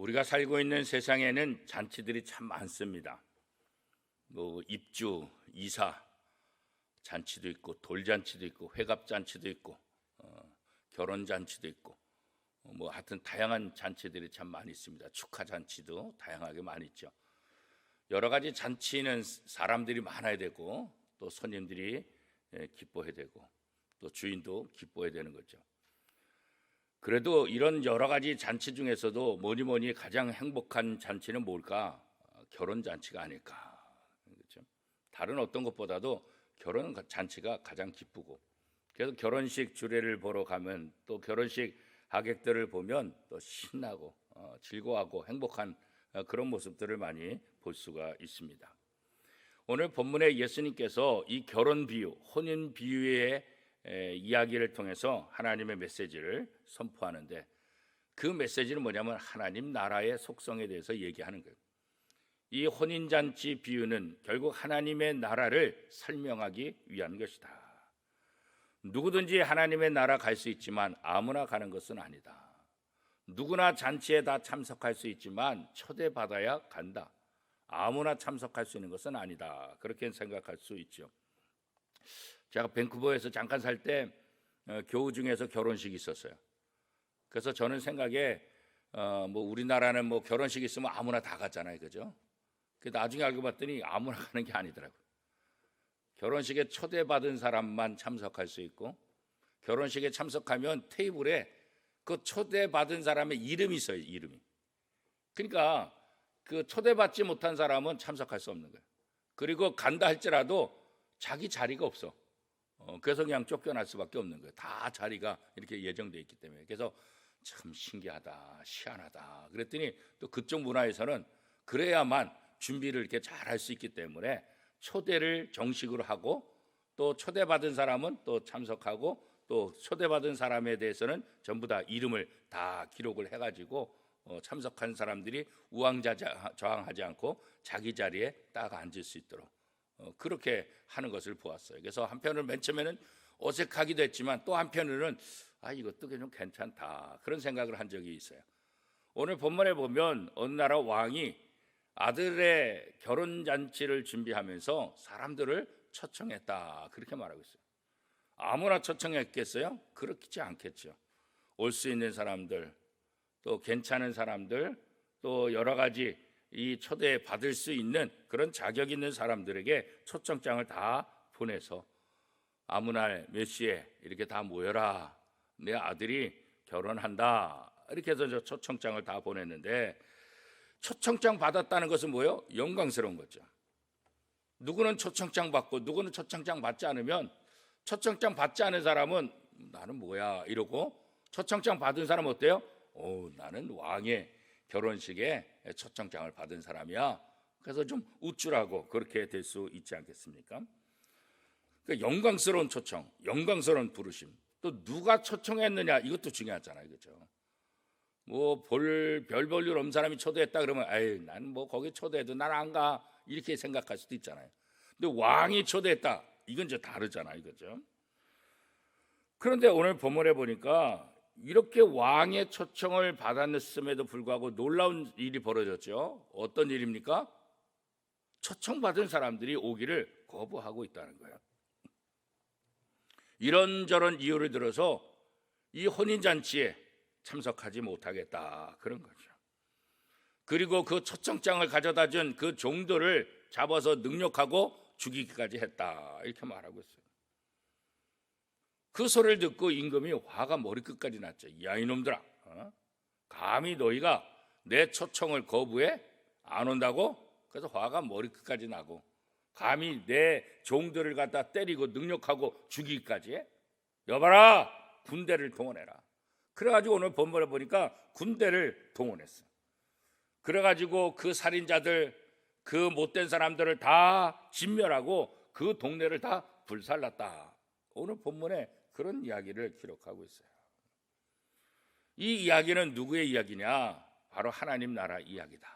우리가 살고 있는 세상에는 잔치들이 참 많습니다. 입주, 이사 잔치도 있고, 돌잔치도 있고, 회갑잔치도 있고, 결혼잔치도 있고, 하여튼 다양한 잔치들이 참 많이 있습니다. 축하잔치도 다양하게 많이 있죠. 여러 가지 잔치는 사람들이 많아야 되고, 또 손님들이 기뻐해야 되고, 또 주인도 기뻐해야 되는 거죠. 그래도 이런 여러 가지 잔치 중에서도 뭐니 가장 행복한 잔치는 뭘까? 결혼잔치가 아닐까. 그렇죠? 다른 어떤 것보다도 결혼 잔치가 가장 기쁘고, 그래서 결혼식 주례를 보러 가면 또 결혼식 하객들을 보면 또 신나고 즐거워하고 행복한 그런 모습들을 많이 볼 수가 있습니다. 오늘 본문에 예수님께서 이 결혼 비유, 혼인 비유의 이야기를 통해서 하나님의 메시지를 선포하는데, 그 메시지는 뭐냐면 하나님 나라의 속성에 대해서 얘기하는 거예요. 이 혼인잔치 비유는 결국 하나님의 나라를 설명하기 위한 것이다. 누구든지 하나님의 나라 갈 수 있지만 아무나 가는 것은 아니다. 누구나 잔치에 다 참석할 수 있지만 초대받아야 간다. 아무나 참석할 수 있는 것은 아니다. 그렇게 생각할 수 있죠. 제가 밴쿠버에서 잠깐 살 때 교우 중에서 결혼식이 있었어요. 그래서 저는 생각에 우리나라는 결혼식 있으면 아무나 다 가잖아요, 그죠? 나중에 알고 봤더니 아무나 가는 게 아니더라고요. 결혼식에 초대받은 사람만 참석할 수 있고, 결혼식에 참석하면 테이블에 그 초대받은 사람의 이름이 있어요, 이름이. 그러니까 그 초대받지 못한 사람은 참석할 수 없는 거예요. 그리고 간다 할지라도 자기 자리가 없어. 그래서 그냥 쫓겨날 수밖에 없는 거예요. 다 자리가 이렇게 예정되어 있기 때문에. 그래서 참 신기하다, 희한하다. 그랬더니 또 그쪽 문화에서는 그래야만 준비를 이렇게 잘 할 수 있기 때문에 초대를 정식으로 하고, 또 초대받은 사람은 또 참석하고, 또 초대받은 사람에 대해서는 전부 다 이름을 다 기록을 해가지고 참석한 사람들이 우왕좌왕하지 않고 자기 자리에 딱 앉을 수 있도록 그렇게 하는 것을 보았어요. 그래서 한편으로는 맨 처음에는 어색하기도 했지만, 또 한편으로는 이것도 좀 괜찮다, 그런 생각을 한 적이 있어요. 오늘 본문에 보면 어느 나라 왕이 아들의 결혼잔치를 준비하면서 사람들을 초청했다, 그렇게 말하고 있어요. 아무나 초청했겠어요? 그렇지 않겠죠. 올 수 있는 사람들, 또 괜찮은 사람들, 또 여러 가지 이 초대 받을 수 있는 그런 자격 있는 사람들에게 초청장을 다 보내서 아무 날 몇 시에 이렇게 다 모여라, 내 아들이 결혼한다, 이렇게 해서 저 초청장을 다 보냈는데, 초청장 받았다는 것은 뭐예요? 영광스러운 거죠. 누구는 초청장 받고 누구는 초청장 받지 않으면, 초청장 받지 않은 사람은 나는 뭐야 이러고, 초청장 받은 사람은 어때요? 나는 왕의 결혼식에 초청장을 받은 사람이야. 그래서 좀 우쭐하고 그렇게 될 수 있지 않겠습니까? 그러니까 영광스러운 초청, 영광스러운 부르심. 또 누가 초청했느냐, 이것도 중요하잖아요, 그렇죠? 별 볼 일 없는 사람이 초대했다 그러면 난 거기 초대해도 난 안 가, 이렇게 생각할 수도 있잖아요. 근데 왕이 초대했다, 이건 이제 다르잖아요, 그렇죠? 그런데 오늘 본문에 보니까 이렇게 왕의 초청을 받았음에도 불구하고 놀라운 일이 벌어졌죠. 어떤 일입니까? 초청받은 사람들이 오기를 거부하고 있다는 거예요. 이런저런 이유를 들어서 이 혼인잔치에 참석하지 못하겠다, 그런 거죠. 그리고 그 초청장을 가져다 준 그 종들을 잡아서 능욕하고 죽이기까지 했다, 이렇게 말하고 있어요. 그 소리를 듣고 임금이 화가 머리끝까지 났죠. 야, 이놈들아, 감히 너희가 내 초청을 거부해? 안 온다고? 그래서 화가 머리끝까지 나고, 감히 내 종들을 갖다 때리고 능욕하고 죽이기까지 해? 여봐라, 군대를 동원해라. 그래가지고 오늘 본문에 보니까 군대를 동원했어. 그래가지고 그 살인자들, 그 못된 사람들을 다 진멸하고 그 동네를 다 불살랐다. 오늘 본문에 그런 이야기를 기록하고 있어요. 이 이야기는 누구의 이야기냐? 바로 하나님 나라 이야기다.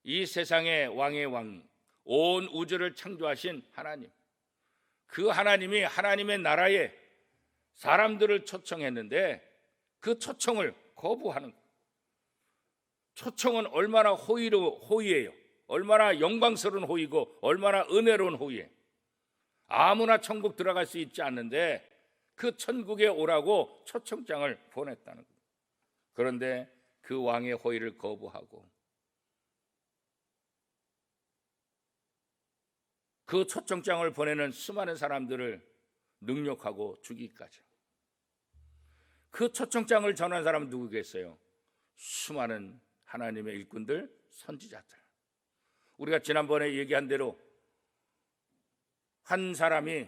이 세상의 왕의 왕, 온 우주를 창조하신 하나님, 그 하나님이 하나님의 나라에 사람들을 초청했는데 그 초청을 거부하는, 초청은 얼마나 호의예요. 얼마나 영광스러운 호의고 얼마나 은혜로운 호의예요. 아무나 천국 들어갈 수 있지 않는데 그 천국에 오라고 초청장을 보냈다는 거예요. 그런데 그 왕의 호의를 거부하고 그 초청장을 보내는 수많은 사람들을 능욕하고 죽이기까지. 그 초청장을 전한 사람은 누구겠어요? 수많은 하나님의 일꾼들, 선지자들. 우리가 지난번에 얘기한 대로 한 사람이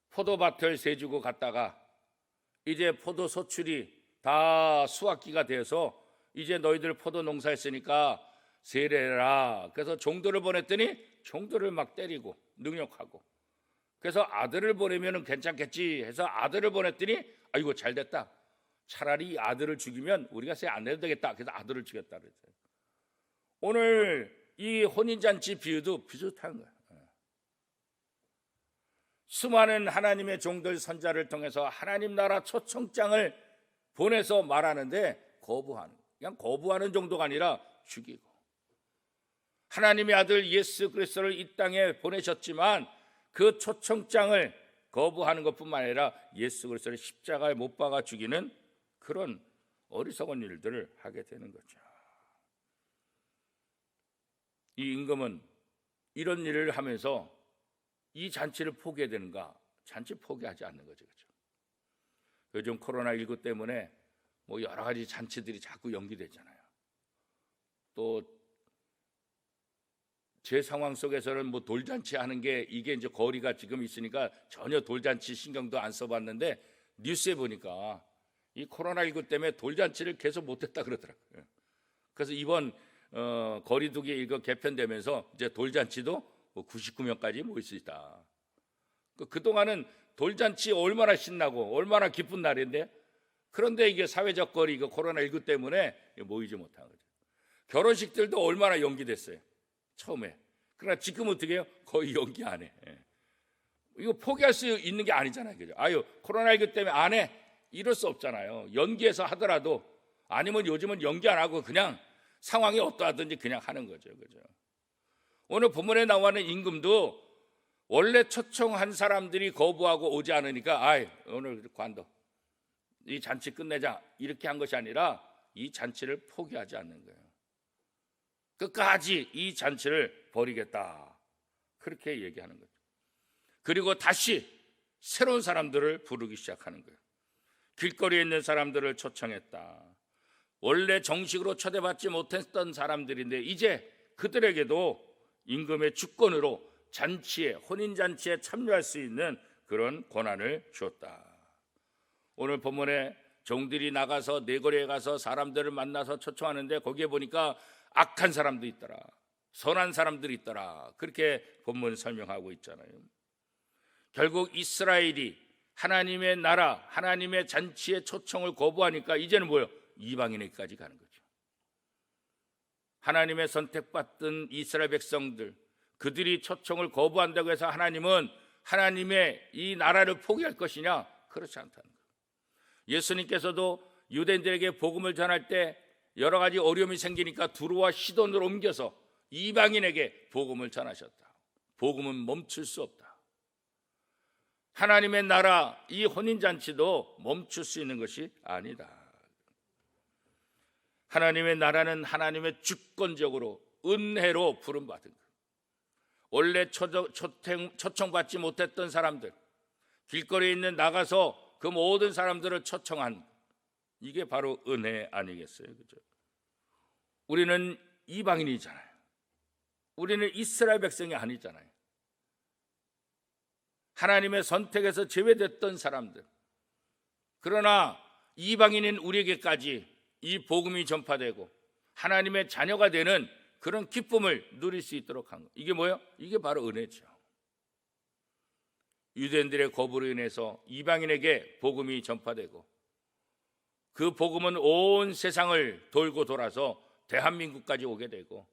포도밭을 세주고 갔다가 이제 포도 소출이 다 수확기가 돼서 이제 너희들 포도 농사했으니까 세례라. 그래서 종들을 보냈더니 종들을 막 때리고 능욕하고, 그래서 아들을 보내면 괜찮겠지 해서 아들을 보냈더니 아이고 잘됐다. 차라리 이 아들을 죽이면 우리가 세 안 내도 되겠다. 그래서 아들을 죽였다 그랬어요. 오늘 이 혼인잔치 비유도 비슷한 거예요. 수많은 하나님의 종들 선자를 통해서 하나님 나라 초청장을 보내서 말하는데 그냥 거부하는 정도가 아니라 죽이고, 하나님의 아들 예수 그리스도를 이 땅에 보내셨지만 그 초청장을 거부하는 것뿐만 아니라 예수 그리스도를 십자가에 못 박아 죽이는 그런 어리석은 일들을 하게 되는 거죠. 이 임금은 이런 일을 하면서 이 잔치를 포기해야 되는가? 잔치 포기하지 않는 거죠. 그렇죠? 요즘 코로나19 때문에 뭐 여러 가지 잔치들이 자꾸 연기되잖아요. 또 제 상황 속에서는 뭐 돌잔치 하는 게 이게 이제 거리가 지금 있으니까 전혀 돌잔치 신경도 안 써봤는데 뉴스에 보니까 이 코로나19 때문에 돌잔치를 계속 못했다 그러더라고요. 그래서 이번 거리두기 이거 개편되면서 이제 돌잔치도 99명까지 모일 수 있다. 그동안은 돌잔치 얼마나 신나고 얼마나 기쁜 날인데, 그런데 이게 사회적 거리 이거 코로나19 때문에 모이지 못한 거죠. 결혼식들도 얼마나 연기됐어요 처음에. 그러나 지금 어떻게 해요? 거의 연기 안 해. 이거 포기할 수 있는 게 아니잖아요. 그죠? 아유 코로나19 때문에 안 해. 이럴 수 없잖아요. 연기해서 하더라도, 아니면 요즘은 연기 안 하고 그냥 상황이 어떠하든지 그냥 하는 거죠. 그죠? 오늘 본문에 나오는 임금도 원래 초청한 사람들이 거부하고 오지 않으니까 아이 오늘 관둬, 이 잔치 끝내자 이렇게 한 것이 아니라 이 잔치를 포기하지 않는 거예요. 끝까지 이 잔치를 버리겠다 그렇게 얘기하는 거죠. 그리고 다시 새로운 사람들을 부르기 시작하는 거예요. 길거리에 있는 사람들을 초청했다. 원래 정식으로 초대받지 못했던 사람들인데 이제 그들에게도 임금의 주권으로 잔치에, 혼인잔치에 참여할 수 있는 그런 권한을 주었다. 오늘 본문에 종들이 나가서 내거리에 가서 사람들을 만나서 초청하는데 거기에 보니까 악한 사람도 있더라, 선한 사람들이 있더라, 그렇게 본문 설명하고 있잖아요. 결국 이스라엘이 하나님의 나라, 하나님의 잔치의 초청을 거부하니까 이제는 뭐예요? 이방인에게까지 가는 거죠. 하나님의 선택받던 이스라엘 백성들, 그들이 초청을 거부한다고 해서 하나님은 하나님의 이 나라를 포기할 것이냐? 그렇지 않다는 거예요. 예수님께서도 유대인들에게 복음을 전할 때 여러 가지 어려움이 생기니까 두로와 시돈으로 옮겨서 이방인에게 복음을 전하셨다. 복음은 멈출 수 없다. 하나님의 나라, 이 혼인잔치도 멈출 수 있는 것이 아니다. 하나님의 나라는 하나님의 주권적으로 은혜로 부름받은 것. 원래 초청받지 못했던 사람들, 길거리에 있는 나가서 그 모든 사람들을 초청한, 이게 바로 은혜 아니겠어요? 그죠? 우리는 이방인이잖아요. 우리는 이스라엘 백성이 아니잖아요. 하나님의 선택에서 제외됐던 사람들. 그러나 이방인인 우리에게까지 이 복음이 전파되고 하나님의 자녀가 되는 그런 기쁨을 누릴 수 있도록 한 것. 이게 뭐예요? 이게 바로 은혜죠. 유대인들의 거부로 인해서 이방인에게 복음이 전파되고 그 복음은 온 세상을 돌고 돌아서 대한민국까지 오게 되고,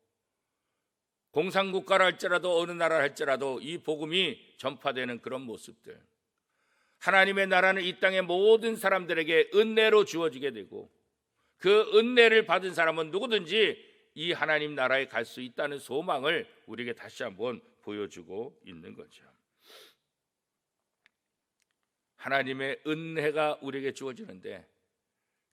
공산국가라 할지라도 어느 나라 할지라도 이 복음이 전파되는 그런 모습들. 하나님의 나라는 이 땅의 모든 사람들에게 은혜로 주어지게 되고 그 은혜를 받은 사람은 누구든지 이 하나님 나라에 갈 수 있다는 소망을 우리에게 다시 한번 보여주고 있는 거죠. 하나님의 은혜가 우리에게 주어지는데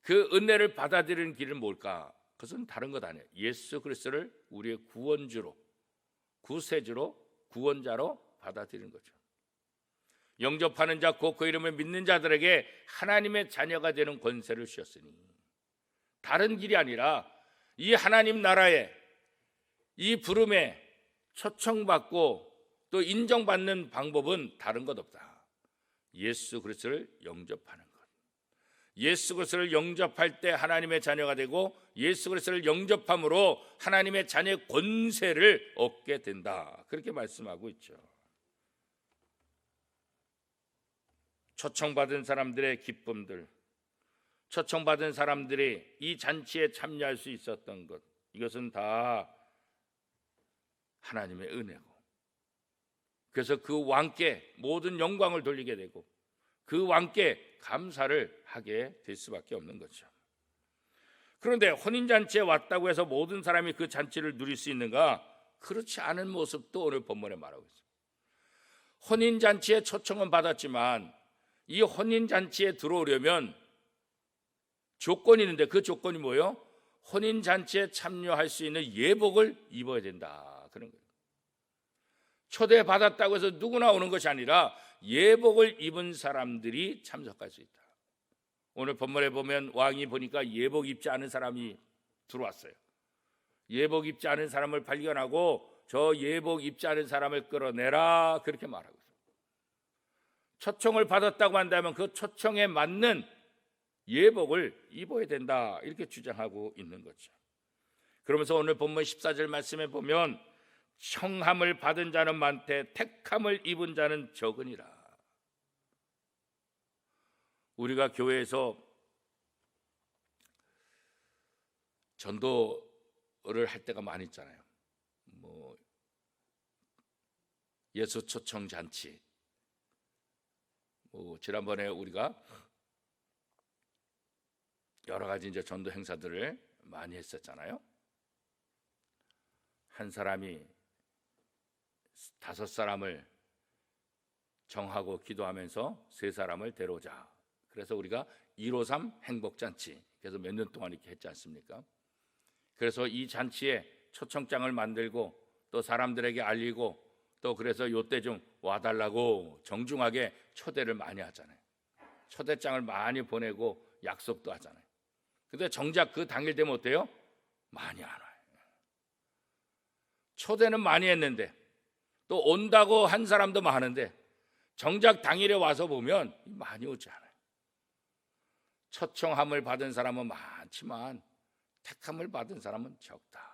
그 은혜를 받아들이는 길은 뭘까? 그것은 다른 것 아니에요. 예수 그리스도를 우리의 구원주로, 구세주로, 구원자로 받아들이는 거죠. 영접하는 자, 곧 그 이름을 믿는 자들에게 하나님의 자녀가 되는 권세를 주셨으니, 다른 길이 아니라 이 하나님 나라에, 이 부름에 초청받고 또 인정받는 방법은 다른 것 없다. 예수 그리스도를 영접하는 것. 예수 그리스도를 영접할 때 하나님의 자녀가 되고, 예수 그리스도를 영접함으로 하나님의 자녀의 권세를 얻게 된다. 그렇게 말씀하고 있죠. 초청받은 사람들의 기쁨들, 초청받은 사람들이 이 잔치에 참여할 수 있었던 것, 이것은 다 하나님의 은혜고, 그래서 그 왕께 모든 영광을 돌리게 되고 그 왕께 감사를 하게 될 수밖에 없는 거죠. 그런데 혼인잔치에 왔다고 해서 모든 사람이 그 잔치를 누릴 수 있는가? 그렇지 않은 모습도 오늘 본문에 말하고 있어요. 혼인잔치에 초청은 받았지만 이 혼인잔치에 들어오려면 조건이 있는데, 그 조건이 뭐예요? 혼인잔치에 참여할 수 있는 예복을 입어야 된다, 그런 거예요. 초대받았다고 해서 누구나 오는 것이 아니라 예복을 입은 사람들이 참석할 수 있다. 오늘 본문에 보면 왕이 보니까 예복 입지 않은 사람이 들어왔어요. 예복 입지 않은 사람을 발견하고 저 예복 입지 않은 사람을 끌어내라, 그렇게 말하고 있어요. 초청을 받았다고 한다면 그 초청에 맞는 예복을 입어야 된다, 이렇게 주장하고 있는 거죠. 그러면서 오늘 본문 14절 말씀에 보면 청함을 받은 자는 많되 택함을 입은 자는 적으니라. 우리가 교회에서 전도를 할 때가 많이 있잖아요. 예수 초청 잔치, 지난번에 우리가 여러 가지 이제 전도 행사들을 많이 했었잖아요. 한 사람이 5사람을 정하고 기도하면서 3사람을 데려오자. 그래서 우리가 153 행복잔치, 그래서 몇 년 동안 이렇게 했지 않습니까? 그래서 이 잔치에 초청장을 만들고 또 사람들에게 알리고, 또 그래서 요때 좀 와달라고 정중하게 초대를 많이 하잖아요. 초대장을 많이 보내고 약속도 하잖아요. 근데 정작 그 당일 되면 어때요? 많이 안 와요. 초대는 많이 했는데, 또 온다고 한 사람도 많은데 정작 당일에 와서 보면 많이 오지 않아요. 초청함을 받은 사람은 많지만 택함을 받은 사람은 적다.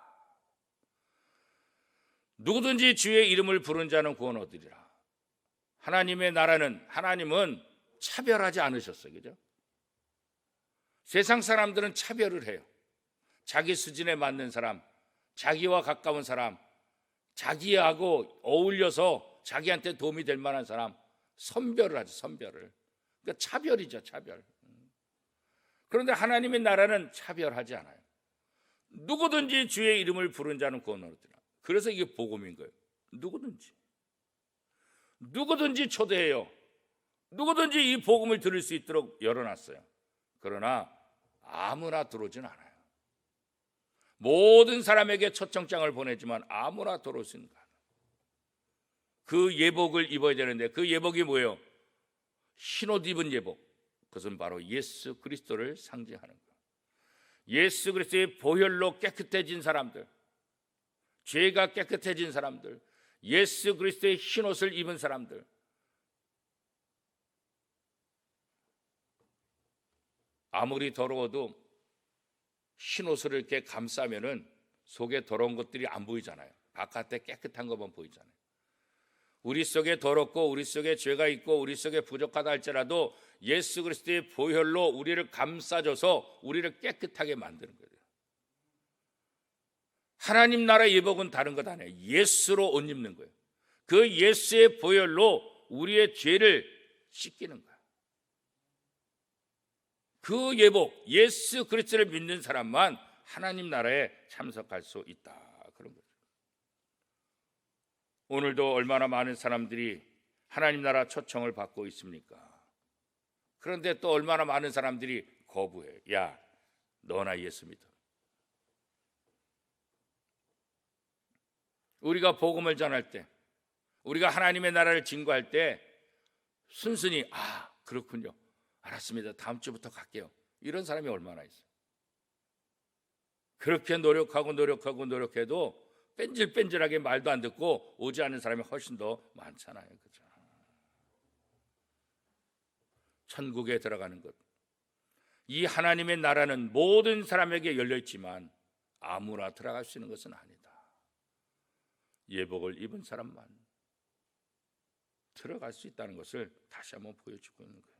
누구든지 주의 이름을 부른 자는 구원 얻으리라. 하나님의 나라는, 하나님은 차별하지 않으셨어요. 그죠? 세상 사람들은 차별을 해요. 자기 수준에 맞는 사람, 자기와 가까운 사람, 자기하고 어울려서 자기한테 도움이 될 만한 사람, 선별을 하죠. 선별을. 그러니까 차별이죠. 차별. 그런데 하나님의 나라는 차별하지 않아요. 누구든지 주의 이름을 부른 자는 구원 얻으리라. 그래서 이게 복음인 거예요. 누구든지 초대해요. 누구든지 이 복음을 들을 수 있도록 열어놨어요. 그러나 아무나 들어오진 않아요. 모든 사람에게 초청장을 보내지만 아무나 들어올 수 있는 거예요. 그 예복을 입어야 되는데, 그 예복이 뭐예요? 흰옷 입은 예복. 그것은 바로 예수 그리스도를 상징하는 거예요. 예수 그리스도의 보혈로 깨끗해진 사람들, 죄가 깨끗해진 사람들, 예수 그리스도의 흰옷을 입은 사람들, 아무리 더러워도 흰옷을 이렇게 감싸면은 속에 더러운 것들이 안 보이잖아요. 바깥에 깨끗한 것만 보이잖아요. 우리 속에 더럽고 우리 속에 죄가 있고 우리 속에 부족하다 할지라도 예수 그리스도의 보혈로 우리를 감싸줘서 우리를 깨끗하게 만드는 거예요. 하나님 나라 예복은 다른 것 아니에요. 예수로 옷 입는 거예요. 그 예수의 보혈로 우리의 죄를 씻기는 거예요. 그 예복 예수 그리스도를 믿는 사람만 하나님 나라에 참석할 수 있다, 그런 거죠. 오늘도 얼마나 많은 사람들이 하나님 나라 초청을 받고 있습니까? 그런데 또 얼마나 많은 사람들이 거부해. 야, 너나 예수 믿어. 우리가 복음을 전할 때, 우리가 하나님의 나라를 증거할 때 순순히 그렇군요, 알았습니다, 다음 주부터 갈게요, 이런 사람이 얼마나 있어요. 그렇게 노력해도 뺀질뺀질하게 말도 안 듣고 오지 않는 사람이 훨씬 더 많잖아요. 그렇죠? 천국에 들어가는 것, 이 하나님의 나라는 모든 사람에게 열려 있지만 아무나 들어갈 수 있는 것은 아니다. 예복을 입은 사람만 들어갈 수 있다는 것을 다시 한번 보여주고 있는 거예요.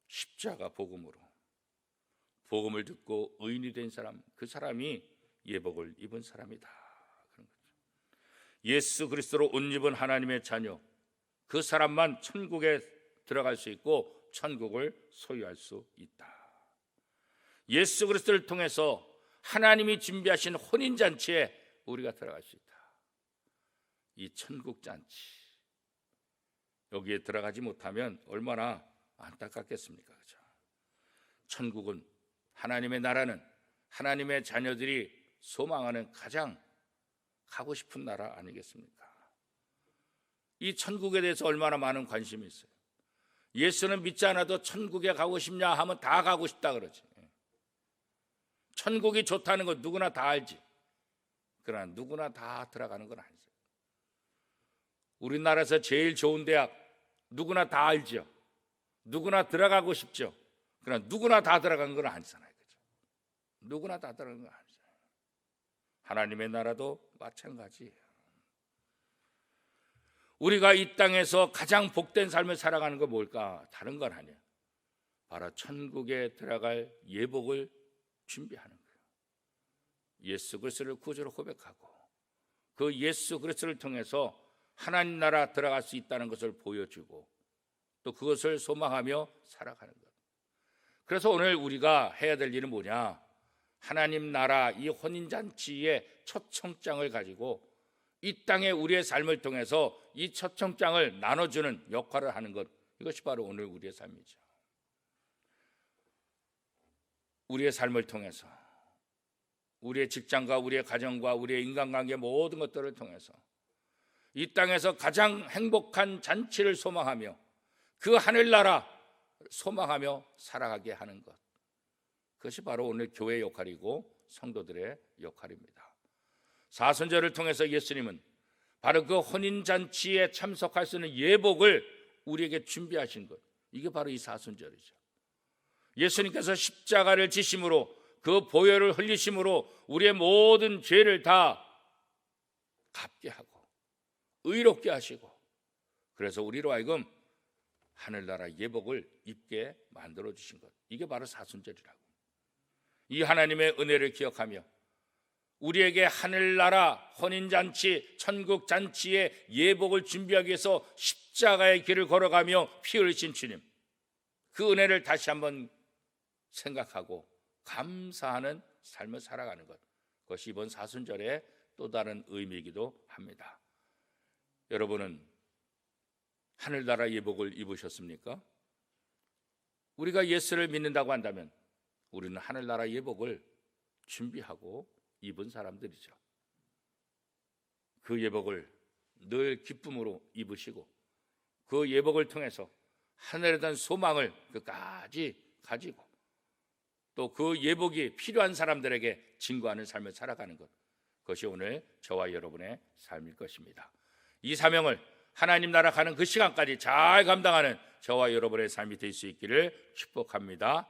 십자가 복음으로 복음을 듣고 의인이 된 사람, 그 사람이 예복을 입은 사람이다, 그런 거죠. 예수 그리스도로 옷 입은 하나님의 자녀, 그 사람만 천국에 들어갈 수 있고 천국을 소유할 수 있다. 예수 그리스도를 통해서 하나님이 준비하신 혼인잔치에 우리가 들어갈 수 있다. 이 천국잔치, 여기에 들어가지 못하면 얼마나 안타깝겠습니까? 그렇죠? 천국은, 하나님의 나라는 하나님의 자녀들이 소망하는 가장 가고 싶은 나라 아니겠습니까? 이 천국에 대해서 얼마나 많은 관심이 있어요. 예수는 믿지 않아도 천국에 가고 싶냐 하면 다 가고 싶다 그러지. 천국이 좋다는 건 누구나 다 알지. 그러나 누구나 다 들어가는 건 아니죠. 우리나라에서 제일 좋은 대학 누구나 다 알죠. 누구나 들어가고 싶죠. 그러나 누구나 다 들어간 건 아니잖아요. 그렇죠? 누구나 다 들어간 건 아니잖아요. 하나님의 나라도 마찬가지예요. 우리가 이 땅에서 가장 복된 삶을 살아가는 건 뭘까? 다른 건 아니에요. 바로 천국에 들어갈 예복을 준비하는 거예요. 예수 그리스도를 구주로 고백하고 그 예수 그리스도를 통해서 하나님 나라 들어갈 수 있다는 것을 보여주고 또 그것을 소망하며 살아가는 것. 그래서 오늘 우리가 해야 될 일은 뭐냐? 하나님 나라 이 혼인잔치의 초청장을 가지고 이 땅에 우리의 삶을 통해서 이 초청장을 나눠주는 역할을 하는 것, 이것이 바로 오늘 우리의 삶이죠. 우리의 삶을 통해서 우리의 직장과 우리의 가정과 우리의 인간관계 모든 것들을 통해서 이 땅에서 가장 행복한 잔치를 소망하며 그 하늘나라 소망하며 살아가게 하는 것, 그것이 바로 오늘 교회의 역할이고 성도들의 역할입니다. 사순절을 통해서 예수님은 바로 그 혼인잔치에 참석할 수 있는 예복을 우리에게 준비하신 것, 이게 바로 이 사순절이죠. 예수님께서 십자가를 지심으로 그 보혈을 흘리심으로 우리의 모든 죄를 다 갚게 하고 의롭게 하시고, 그래서 우리로 하여금 하늘나라 예복을 입게 만들어 주신 것, 이게 바로 사순절이라고. 이 하나님의 은혜를 기억하며 우리에게 하늘나라 혼인잔치 천국잔치의 예복을 준비하기 위해서 십자가의 길을 걸어가며 피 흘리신 주님, 그 은혜를 다시 한번 생각하고 감사하는 삶을 살아가는 것, 그것이 이번 사순절의 또 다른 의미이기도 합니다. 여러분은 하늘나라 예복을 입으셨습니까? 우리가 예수를 믿는다고 한다면 우리는 하늘나라 예복을 준비하고 입은 사람들이죠. 그 예복을 늘 기쁨으로 입으시고 그 예복을 통해서 하늘에 대한 소망을 끝까지 가지고 또 그 예복이 필요한 사람들에게 증거하는 삶을 살아가는 것, 그것이 오늘 저와 여러분의 삶일 것입니다. 이 사명을 하나님 나라 가는 그 시간까지 잘 감당하는 저와 여러분의 삶이 될 수 있기를 축복합니다.